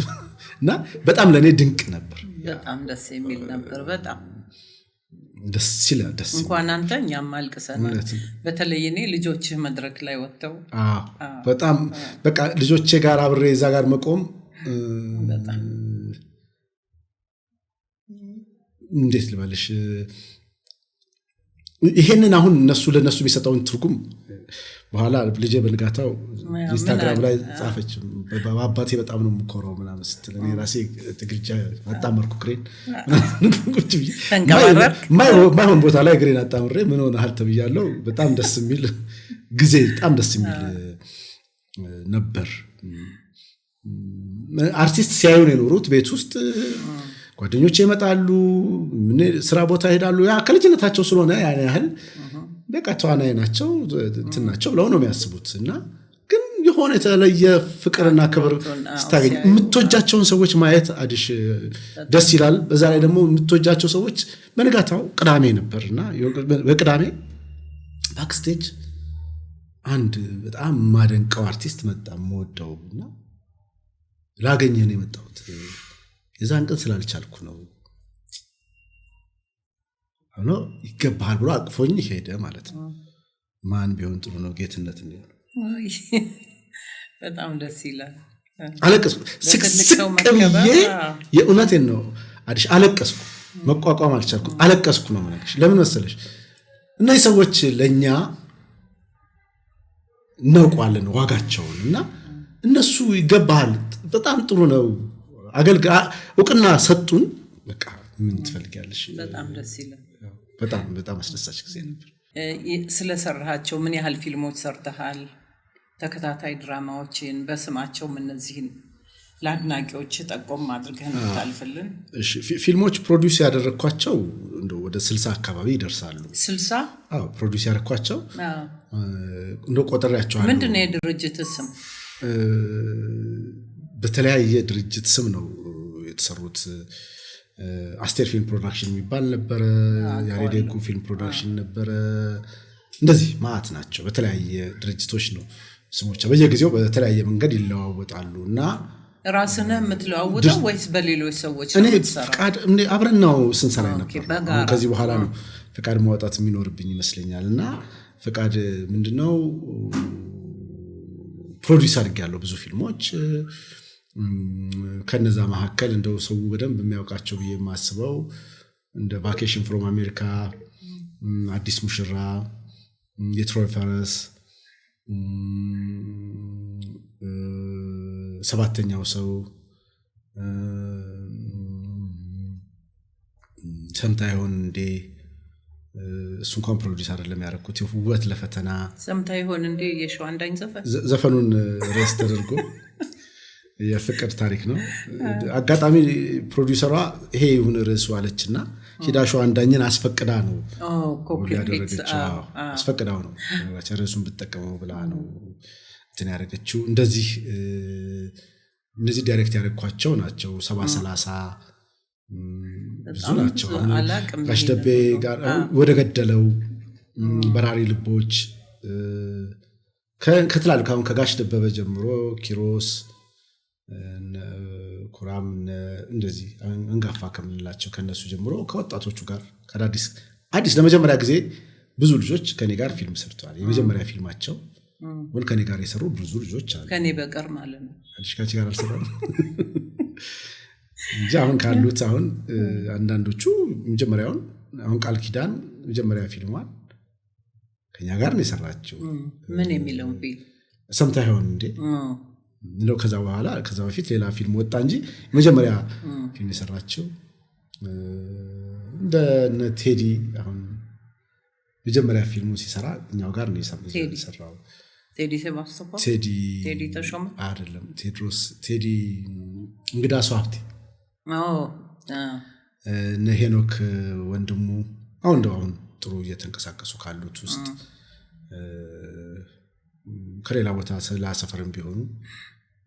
እና በጣም ለኔ ድንቅ ነበር። በጣም ደስ የሚል ነበር። በጣም ደስ ይላል። ደስ እንኳን አንተ እኛም አልቅሰናል። በተለይ እኔ ልጆች መድረክ ላይ ወጥተው በጣም በቃ ልጆቼ ጋር አብሬ እዛ ጋር መቆም እንዴት ልበልሽ ይሄንን አሁን ለነሱ የሚሰጠውን ትርጉም በኋላ ልጄ በንጋታው ኢንስታግራም ላይ ጻፈች። በአባቴ በጣም ነው የምኮራው ምናምን ስትል እኔ ራሴ ትግርጃ አጣመርኩ ግሬን ማይሆን ቦታ ላይ ግሬን አጣምሬ ምን ሆነሃል ተብያለሁ። በጣም ደስ የሚል ጊዜ በጣም ደስ የሚል ነበር። አርቲስት ሲያዩ ነው የኖሩት። ቤት ውስጥ ጓደኞቼ ይመጣሉ፣ ስራ ቦታ ይሄዳሉ። ያ ከልጅነታቸው ስለሆነ ያን ያህል በቃ ተዋናይ ናቸው እንትን ናቸው ብለው ነው የሚያስቡት። እና ግን የሆነ የተለየ ፍቅርና ክብር ስታገኝ የምትወጃቸውን ሰዎች ማየት አዲሽ ደስ ይላል። በዛ ላይ ደግሞ የምትወጃቸው ሰዎች በንጋታው ቅዳሜ ነበርና በቅዳሜ ባክስቴጅ አንድ በጣም ማደንቀው አርቲስት መጣ የምወደውና ላገኘህ ነው የመጣሁት። የዛን ቀን ስላልቻልኩ ነው አኖ ይገባሃል ብሎ አቅፎኝ ሄደ ማለት ነው። ማን ቢሆን ጥሩ ነው ጌትነት ነው። በጣም ደስ ይላል። አለቀስኩ። ስቅስቅዬ የእውነቴን ነው አዲሽ አለቀስኩ። መቋቋም አልቻልኩም። አለቀስኩ ነው ማለት ለምን መሰለሽ እነዚህ ሰዎች ለኛ እናውቃለን ዋጋቸውን እና እነሱ ይገባሃል በጣም ጥሩ ነው እውቅና ሰጡን። በቃ ምን ትፈልጊያለሽ? በጣም ደስ ይላል። በጣም አስደሳች ጊዜ ነበር። ስለሰራሃቸው ምን ያህል ፊልሞች ሰርተሃል? ተከታታይ ድራማዎችን በስማቸው እነዚህን ለአድናቂዎች ጠቆም አድርገን ታልፈልን። እሺ ፊልሞች ፕሮዲዩስ ያደረኳቸው እንደው ወደ 60 አካባቢ ይደርሳሉ። 60? አዎ ፕሮዲዩስ ያደረኳቸው እንደው ቆጥሬያቸዋለሁ። ምንድነው የድርጅት ስም? በተለያየ ድርጅት ስም ነው የተሰሩት። አስቴር ፊልም ፕሮዳክሽን የሚባል ነበረ፣ ያሬዴኩ ፊልም ፕሮዳክሽን ነበረ። እንደዚህ ማዕት ናቸው። በተለያየ ድርጅቶች ነው ስሞች በየጊዜው በተለያየ መንገድ ይለዋወጣሉ። እና ራስህ የምትለዋወጠው ወይስ በሌሎች ሰዎች ነው ፍቃድ አብረን ነው ስንሰራ ነበር። ከዚህ በኋላ ነው ፍቃድ ማውጣት የሚኖርብኝ ይመስለኛል። እና ፍቃድ ምንድነው ፕሮዲዩስ አድርጌያለሁ ብዙ ፊልሞች። ከነዛ መካከል እንደው ሰው በደንብ የሚያውቃቸው ብዬ የማስበው እንደ ቫኬሽን ፍሮም አሜሪካ፣ አዲስ ሙሽራ፣ የትሮይ ፈረስ፣ ሰባተኛው ሰው፣ ሰምታ ይሆን እንዴ እሱ እንኳን ፕሮዲዩስ አይደለም ያደረኩት። ውበት ለፈተና ሰምታ ይሆን እንዴ የሸዋንዳኝ ዘፈኑን ሬስ ተደርጎ የፍቅር ታሪክ ነው። አጋጣሚ ፕሮዲዩሰሯ ይሄ ይሁን ርዕሱ አለችና ሂዳ ሸዋንዳኝን አስፈቅዳ ነው ያደረገችው። አስፈቅዳው ነው ርዕሱን ብትጠቀመው ብላ ነው እንትን ያደረገችው። እነዚህ ዳይሬክት ያደረኳቸው ናቸው። 70-30 ብዙ ናቸው። ጋሽ ደቤ ጋር ወደ ገደለው፣ በራሪ ልቦች ከትላልቅ አሁን ከጋሽ ደበበ ጀምሮ ኪሮስ፣ ኩራም እንደዚህ አንጋፋ ከምንላቸው ከነሱ ጀምሮ ከወጣቶቹ ጋር አዲስ ለመጀመሪያ ጊዜ ብዙ ልጆች ከኔ ጋር ፊልም ሰርተዋል። የመጀመሪያ ፊልማቸው ወል ከኔ ጋር የሰሩ ብዙ ልጆች አሉ። ከኔ በቀር ማለት ነው። አዲስ ካቺ ጋር አልሰራም እንጂ አሁን ካሉት አሁን አንዳንዶቹ መጀመሪያውን አሁን ቃል ኪዳን መጀመሪያ ፊልሟን ከኛ ጋር ነው የሰራችው። ምን የሚለው ፊልም ሰምታ ይሆን እንዴ? ነው ከዛ በፊት ሌላ ፊልም ወጣ እንጂ መጀመሪያ ፊልም የሰራችው እንደ ቴዲ አሁን መጀመሪያ ፊልሙ ሲሰራ እኛው ጋር ነው የሰራው። ቴዲ ሴባስቶፖል ቴዲ ተሾመ አይደለም፣ ቴዲ እንግዳ ሷፍቲ ሄኖክ ወንድሙ አሁን ጥሩ እየተንቀሳቀሱ ካሉት ውስጥ ከሌላ ቦታ ስላሰፈርም ቢሆኑ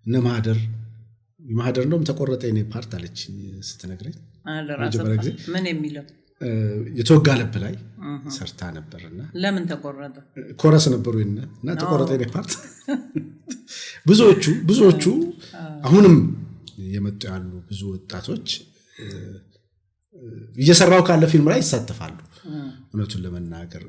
እነ ማህደር እንደውም ተቆረጠ የኔ ፓርት አለች ስትነግረኝ መጀመሪያ ጊዜ ምን የሚለው የተወጋ ልብ ላይ ሰርታ ነበርና ለምን ተቆረጠ? ኮረስ ነበሩ እና ተቆረጠ የኔ ፓርት። ብዙዎቹ አሁንም የመጡ ያሉ ብዙ ወጣቶች እየሰራው ካለ ፊልም ላይ ይሳተፋሉ እውነቱን ለመናገር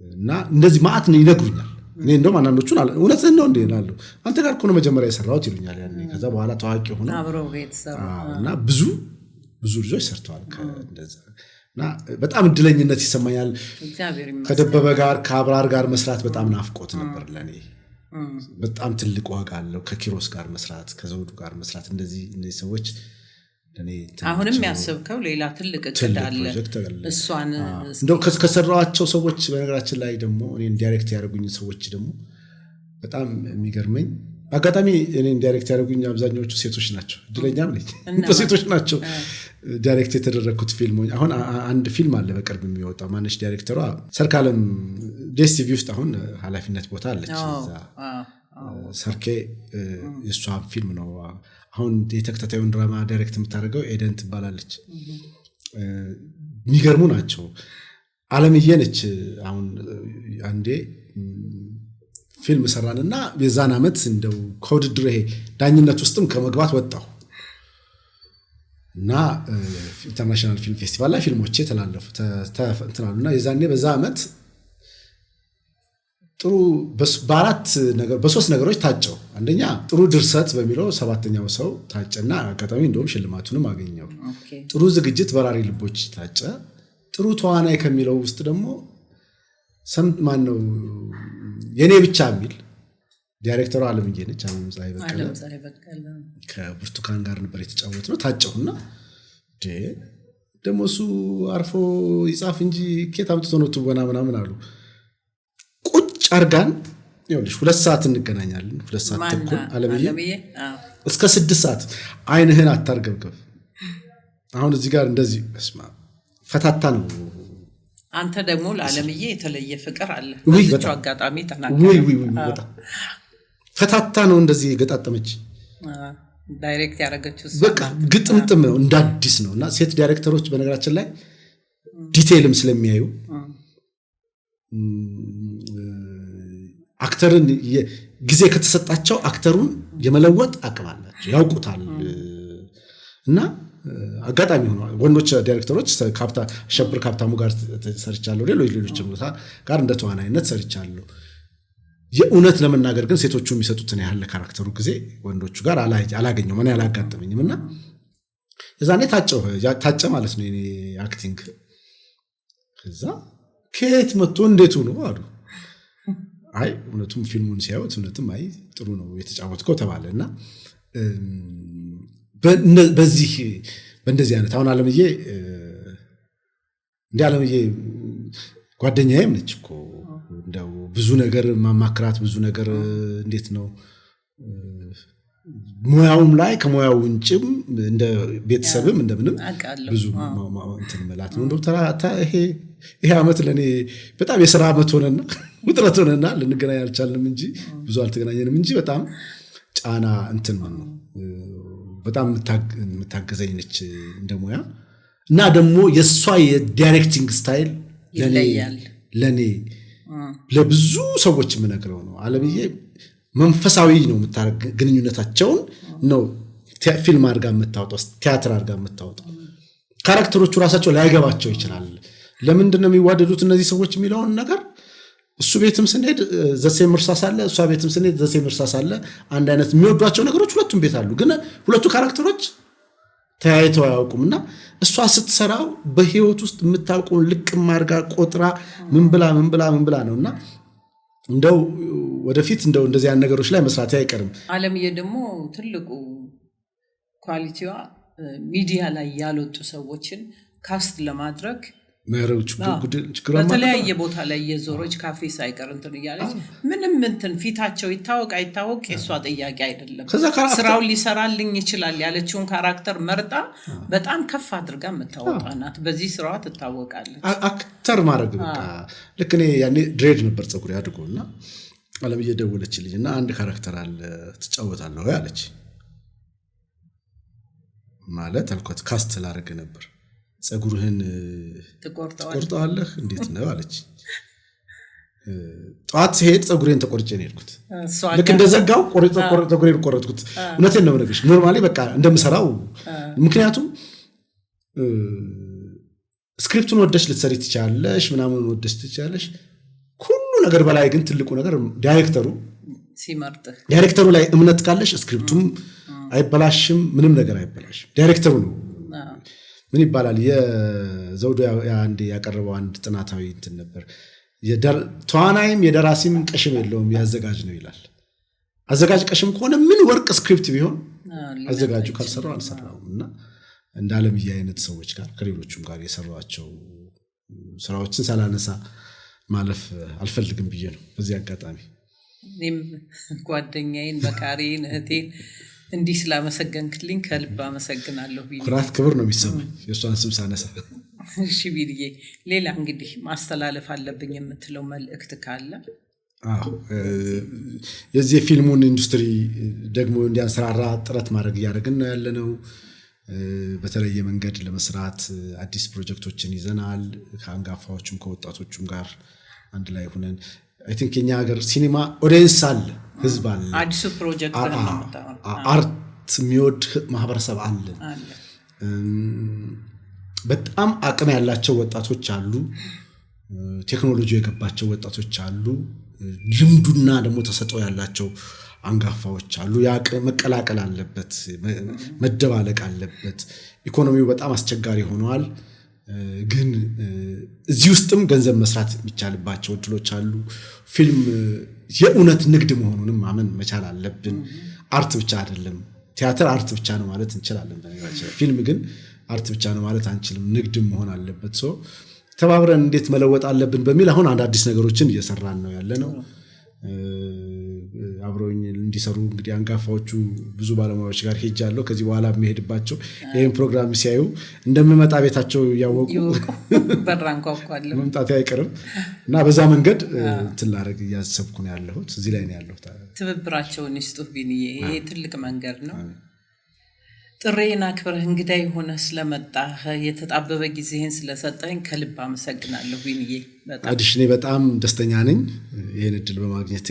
እና እንደዚህ ማአት ነው ይነግሩኛል። እኔ እንደውም አንዳንዶቹን እውነትህን ነው እንዴ እላለሁ። አንተ ጋር እኮ ነው መጀመሪያ የሰራሁት ይሉኛል ያኔ። ከዛ በኋላ ታዋቂ ሆነ አብረው ቤት ሰሩ እና ብዙ ልጆች ሰርተዋል እንደዛ እና በጣም እድለኝነት ይሰማኛል። ከደበበ ጋር ከአብራር ጋር መስራት በጣም ናፍቆት ነበር ለኔ። በጣም ትልቅ ዋጋ አለው ከኪሮስ ጋር መስራት፣ ከዘውዱ ጋር መስራት። እነዚህ ሰዎች ለኔ አሁንም ያሰብከው ሌላ ትልቅ እቅድ አለ። እሷን እንደው ከሰራዋቸው ሰዎች በነገራችን ላይ ደግሞ እኔን ዳይሬክት ያደርጉኝ ሰዎች ደግሞ በጣም የሚገርመኝ አጋጣሚ እኔን ዳይሬክት ያደርጉኝ አብዛኞቹ ሴቶች ናቸው። እድለኛም ነኝ ሴቶች ናቸው ዳይሬክት የተደረኩት ፊልሞች። አሁን አንድ ፊልም አለ በቅርብ የሚወጣው ማነሽ ዳይሬክተሯ ሰርካለም ዲኤስቲቪ ውስጥ አሁን ኃላፊነት ቦታ አለች እዛ ሰርኬ የሷ ፊልም ነው። አሁን የተከታታዩን ድራማ ዳይሬክት የምታደርገው ኤደን ትባላለች። የሚገርሙ ናቸው። አለምዬ ነች። አሁን አንዴ ፊልም ሰራንና የዛን ዓመት እንደው ከውድድር ይሄ ዳኝነት ውስጥም ከመግባት ወጣሁ እና ኢንተርናሽናል ፊልም ፌስቲቫል ላይ ፊልሞቼ ተላለፉ ተፈንተናሉና የዛኔ በዛ ዓመት ጥሩ በሶስት ነገሮች ታጨው። አንደኛ ጥሩ ድርሰት በሚለው 7ኛው ሰው ታጨና አጋጣሚ እንደውም ሽልማቱንም አገኘው። ጥሩ ዝግጅት በራሪ ልቦች ታጨ። ጥሩ ተዋናይ ከሚለው ውስጥ ደግሞ ማነው የኔ ብቻ የሚል ዳይሬክተሩ አለምዬ ነች። አለምፀሐይ በቀለ ከብርቱካን ጋር ነበር የተጫወተው ታጨውና ደግሞ እሱ አርፎ ይጻፍ እንጂ ኬት አምጥቶ ነው ትወና ምናምን አሉ። ቁጭ አርጋን ይኸውልሽ 2 ሰዓት እንገናኛለን። 2 ሰዓት ተኩል አለምዬ እስከ 6 ሰዓት አይንህን አታርገብገብ። አሁን እዚህ ጋር እንደዚህ እስማ ፈታታ ነው። አንተ ደግሞ ለዓለምዬ የተለየ ፍቅር አለ። በዚህው አጋጣሚ ተናገረ። ፈታታ ነው እንደዚህ ገጣጠመች። ዳይሬክት ያደረገችው በቃ ግጥምጥም ነው እንዳዲስ ነውና ሴት ዳይሬክተሮች በነገራችን ላይ ዲቴይልም ስለሚያዩ አክተርን ጊዜ ከተሰጣቸው አክተሩን የመለወጥ አቅም አላቸው፣ ያውቁታል። እና አጋጣሚ ሆኖ ወንዶች ዳይሬክተሮች አሸብር ካብታሙ ጋር ሰርቻለሁ፣ ሌሎች ቦታ ጋር እንደ ተዋናይነት ሰርቻለሁ። የእውነት ለመናገር ግን ሴቶቹ የሚሰጡትን ያህል ለካራክተሩ ጊዜ ወንዶቹ ጋር አላገኘው ማን ያላጋጠመኝም። እና እዛኔ ታጨ ማለት ነው የኔ አክቲንግ። ከዛ ከየት መጥቶ እንዴት ነው አሉ። አይ እውነቱም ፊልሙን ሲያዩት እውነትም አይ ጥሩ ነው የተጫወትከው ተባለና በእንደዚህ አይነት አሁን አለምዬ ጓደኛዬም ነች እኮ እንደው ብዙ ነገር ማማክራት ብዙ ነገር እንዴት ነው ሙያውም ላይ ከሙያው ውጭም እንደ ቤተሰብም እንደምንም ብዙ እንትን መላት ነው። እንደው ይሄ ዓመት ለኔ በጣም የሥራ ዓመት ሆነና ውጥረት ሆነና ልንገናኝ አልቻልንም እንጂ ብዙ አልተገናኘንም እንጂ በጣም ጫና እንትን ነው። በጣም የምታገዘኝ ነች እንደሙያ እና ደግሞ የሷ የዳይሬክቲንግ ስታይል ለኔ ለብዙ ሰዎች የምነግረው ነው። አለምዬ መንፈሳዊ ነው ግንኙነታቸውን ነው ፊልም አድርጋ የምታወጣው፣ ቲያትር አድርጋ የምታወጣው። ካራክተሮቹ ራሳቸው ላይገባቸው ይችላል። ለምንድን ነው የሚዋደዱት እነዚህ ሰዎች የሚለውን ነገር እሱ ቤትም ስንሄድ ዘሴም እርሳስ አለ፣ እሷ ቤትም ስንሄድ ዘሴም እርሳስ አለ። አንድ አይነት የሚወዷቸው ነገሮች ሁለቱም ቤት አሉ። ግን ሁለቱ ካራክተሮች ተያይተው አያውቁምና እሷ ስትሰራው በህይወት ውስጥ የምታውቀውን ልቅም አድርጋ ቆጥራ ምን ብላ ነውና እንደው ወደፊት እንደው እንደዚህ ያን ነገሮች ላይ መስራት አይቀርም። ዓለምዬ ደግሞ ትልቁ ኳሊቲዋ ሚዲያ ላይ ያልወጡ ሰዎችን ካስት ለማድረግ በተለያየ ቦታ ላይ የዞሮች ካፌ ሳይቀር እንትን እያለች ምንም እንትን ፊታቸው ይታወቅ አይታወቅ የእሷ ጥያቄ አይደለም። ስራውን ሊሰራልኝ ይችላል ያለችውን ካራክተር መርጣ በጣም ከፍ አድርጋ የምታወጣ ናት። በዚህ ስራዋ ትታወቃለች። አክተር ማድረግ በቃ ልክ እኔ ያኔ ድሬድ ነበር ፀጉሬ አድጎና ዓለምዬ ደወለችልኝ እና አንድ ካራክተር አለ ትጫወታለህ ወይ አለች። ማለት አልኳት ካስት ላደርግ ነበር። ፀጉርህን ትቆርጠዋለህ እንዴት ነው አለች። ጠዋት ሲሄድ ፀጉሬን ተቆርጬ ነው የሄድኩት። ልክ እንደዘጋው ፀጉሬን ቆረጥኩት። እውነቴን ነው የምነግርሽ። ኖርማሊ በቃ እንደምሰራው ምክንያቱም ስክሪፕቱን ወደሽ ልትሰሪ ትችላለሽ ምናምን ወደሽ ትችላለሽ። ሁሉ ነገር በላይ ግን ትልቁ ነገር ዳይሬክተሩ ሲመርጥህ ዳይሬክተሩ ላይ እምነት ካለሽ ስክሪፕቱም አይበላሽም፣ ምንም ነገር አይበላሽም። ዳይሬክተሩ ነው ምን ይባላል የዘውዱ አንድ ያቀረበው አንድ ጥናታዊ እንትን ነበር። ተዋናይም የደራሲም ቀሽም የለውም ያዘጋጅ ነው ይላል። አዘጋጅ ቀሽም ከሆነ ምን ወርቅ ስክሪፕት ቢሆን አዘጋጁ ካልሰራው አልሰራውም። እና እንደ ዓለምዬ አይነት ሰዎች ጋር ከሌሎቹም ጋር የሰራቸው ስራዎችን ሳላነሳ ማለፍ አልፈልግም ብዬ ነው በዚህ አጋጣሚ። እኔም ጓደኛዬን መካሪን እህቴን እንዲህ ስላመሰገንክልኝ ከልብ አመሰግናለሁ። ኩራት ክብር ነው የሚሰማኝ የእሷን ስም ሳነሳ። እሺ ቢልዬ ሌላ እንግዲህ ማስተላለፍ አለብኝ የምትለው መልእክት ካለ? የዚህ ፊልሙን ኢንዱስትሪ ደግሞ እንዲያንሰራራ ጥረት ማድረግ እያደረግን ነው ያለነው። በተለየ መንገድ ለመስራት አዲስ ፕሮጀክቶችን ይዘናል ከአንጋፋዎቹም ከወጣቶቹም ጋር አንድ ላይ ሆነን አይ ቲንክ የኛ ሀገር ሲኒማ ኦዲየንስ አለ፣ ህዝብ አለ፣ አዲሱ ፕሮጀክት አርት የሚወድ ማህበረሰብ አለ። በጣም አቅም ያላቸው ወጣቶች አሉ፣ ቴክኖሎጂ የገባቸው ወጣቶች አሉ፣ ልምዱና ደግሞ ተሰጥኦ ያላቸው አንጋፋዎች አሉ። መቀላቀል አለበት፣ መደባለቅ አለበት። ኢኮኖሚው በጣም አስቸጋሪ ሆኗል። ግን እዚህ ውስጥም ገንዘብ መስራት የሚቻልባቸው እድሎች አሉ። ፊልም የእውነት ንግድ መሆኑንም ማመን መቻል አለብን። አርት ብቻ አይደለም። ቲያትር አርት ብቻ ነው ማለት እንችላለን በነገራችን። ፊልም ግን አርት ብቻ ነው ማለት አንችልም። ንግድም መሆን አለበት። ተባብረን እንዴት መለወጥ አለብን በሚል አሁን አንድ አዲስ ነገሮችን እየሰራን ነው ያለነው። አብረውኝ እንዲሰሩ እንግዲህ አንጋፋዎቹ ብዙ ባለሙያዎች ጋር ሄጃለሁ። ከዚህ በኋላ የሚሄድባቸው ይህን ፕሮግራም ሲያዩ እንደምመጣ ቤታቸው እያወቁ በራንኳኳለሁ መምጣት አይቀርም እና በዛ መንገድ ትላረግ እያሰብኩ ነው ያለሁት። እዚህ ላይ ነው ያለሁት። ትብብራቸውን ይስጡህ ቢንዬ። ይሄ ትልቅ መንገድ ነው። ጥሬን አክብረህ እንግዳይ ሆነህ ስለመጣህ የተጣበበ ጊዜህን ስለሰጠኝ ከልብ አመሰግናለሁ ቢንዬ። እኔ በጣም ደስተኛ ነኝ ይሄን እድል በማግኘቴ።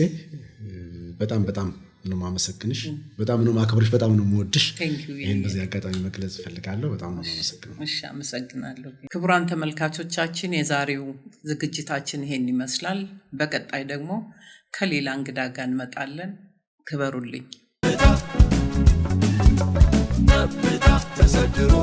በጣም ነው ማመሰግንሽ፣ በጣም ነው ማክብርሽ፣ በጣም ነው የምወድሽ። ይሄን በዚህ አጋጣሚ መግለጽ ፈልጋለሁ። በጣም ነው ማመሰግነው። እሺ አመሰግናለሁ። ክቡራን ተመልካቾቻችን የዛሬው ዝግጅታችን ይሄን ይመስላል። በቀጣይ ደግሞ ከሌላ እንግዳ ጋር እንመጣለን። ክበሩልኝ። ተሰድሮ